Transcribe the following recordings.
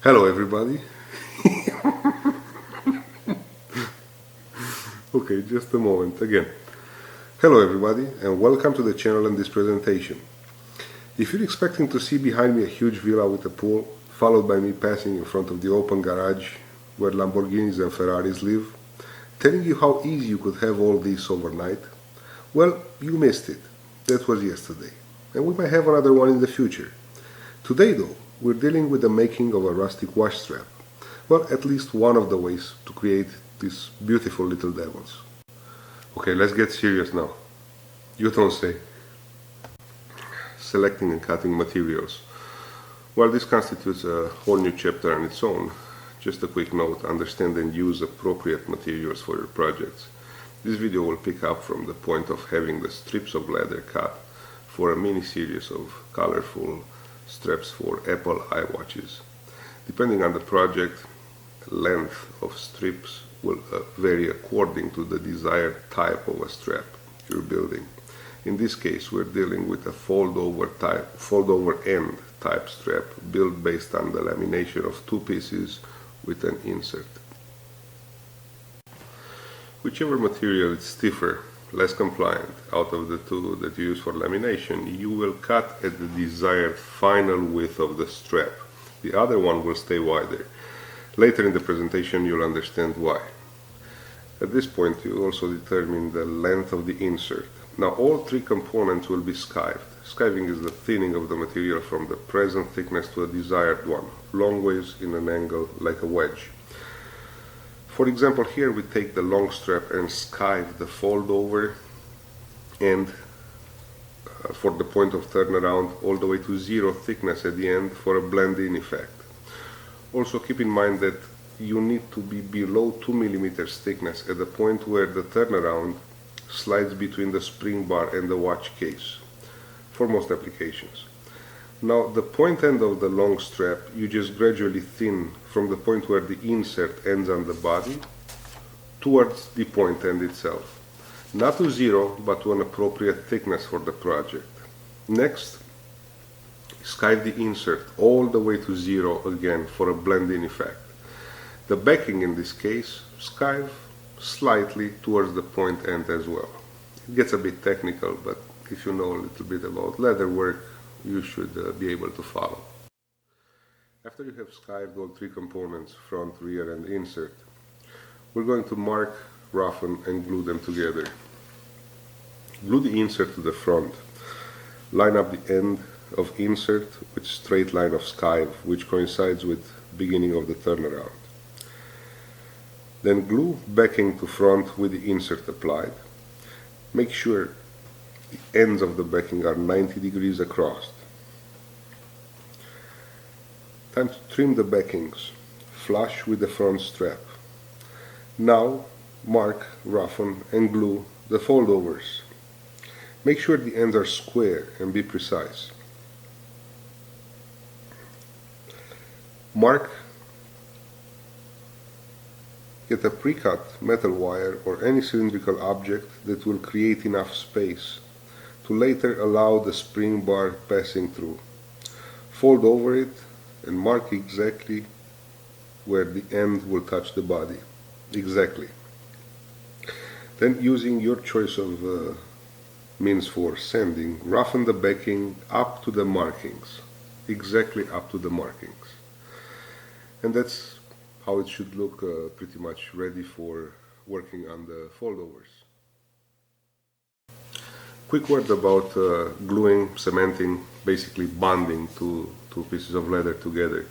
Hello everybody. Okay, just a moment again. Hello everybody and welcome to the channel and this presentation. If you're expecting to see behind me a huge villa with a pool, followed by me passing in front of the open garage where Lamborghinis and Ferraris live, telling you how easy you could have all this overnight, well, you missed it. That was yesterday. And we might have another one in the future. Today though, we're dealing with the making of a rustic wash strap. Well, at least one of the ways to create these beautiful little devils. Okay, let's get serious now. You don't say. Selecting and cutting materials. While this constitutes a whole new chapter on its own, just a quick note, understand and use appropriate materials for your projects. This video will pick up from the point of having the strips of leather cut for a mini series of colorful straps for Apple iWatches. Depending on the project, length of strips will vary according to the desired type of a strap you're building. In this case, we're dealing with a fold-over end type strap built based on the lamination of two pieces with an insert. Whichever material is stiffer, less compliant out of the two that you use for lamination, you will cut at the desired final width of the strap. The other one will stay wider. Later in the presentation you'll understand why. At this point you also determine the length of the insert. Now all three components will be skived. Skiving is the thinning of the material from the present thickness to a desired one, long ways in an angle like a wedge. For example, here we take the long strap and skive the fold over end for the point of turnaround all the way to zero thickness at the end for a blend-in effect. Also keep in mind that you need to be below 2 mm thickness at the point where the turnaround slides between the spring bar and the watch case for most applications. Now the point end of the long strap you just gradually thin from the point where the insert ends on the body towards the point end itself. Not to zero, but to an appropriate thickness for the project. Next, skive the insert all the way to zero again for a blend-in effect. The backing in this case, skive slightly towards the point end as well. It gets a bit technical, but if you know a little bit about leather work, you should be able to follow. After you have skived all three components, front, rear and insert, we're going to mark, roughen and glue them together. Glue the insert to the front. Line up the end of insert with straight line of skive, which coincides with beginning of the turnaround. Then glue backing to front with the insert applied. Make sure the ends of the backing are 90 degrees across. Time to trim the backings, flush with the front strap. Now mark, roughen and glue the foldovers. Make sure the ends are square and be precise. Mark. Get a pre-cut metal wire or any cylindrical object that will create enough space to later allow the spring bar passing through. Fold over it and mark exactly where the end will touch the body. Exactly. Then, using your choice of means for sanding, roughen the backing up to the markings. Exactly up to the markings. And that's how it should look pretty much ready for working on the foldovers. Quick word about gluing, cementing, basically bonding two pieces of leather together.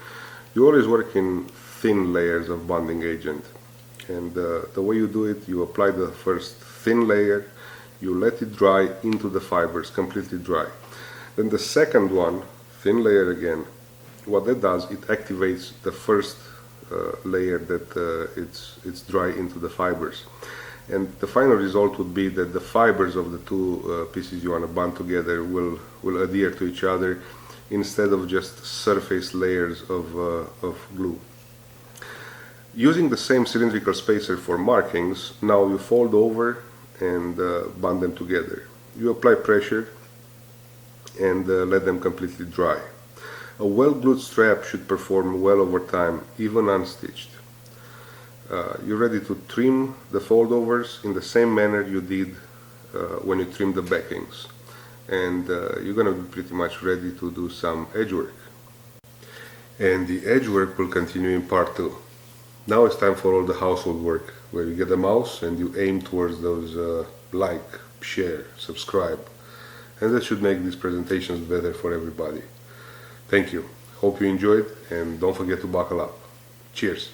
You always work in thin layers of bonding agent, and the way you do it, you apply the first thin layer, you let it dry into the fibers, completely dry. Then the second one, thin layer again, what that does, it activates the first layer that it's dry into the fibers. And the final result would be that the fibers of the two pieces you want to bond together will adhere to each other instead of just surface layers of glue. Using the same cylindrical spacer for markings, now you fold over and bond them together. You apply pressure and let them completely dry. A well-glued strap should perform well over time, even unstitched. You're ready to trim the foldovers in the same manner you did when you trimmed the backings. And you're going to be pretty much ready to do some edge work. And the edge work will continue in part 2. Now it's time for all the household work, where you get a mouse and you aim towards those like, share, subscribe. And that should make these presentations better for everybody. Thank you. Hope you enjoyed, and don't forget to buckle up. Cheers.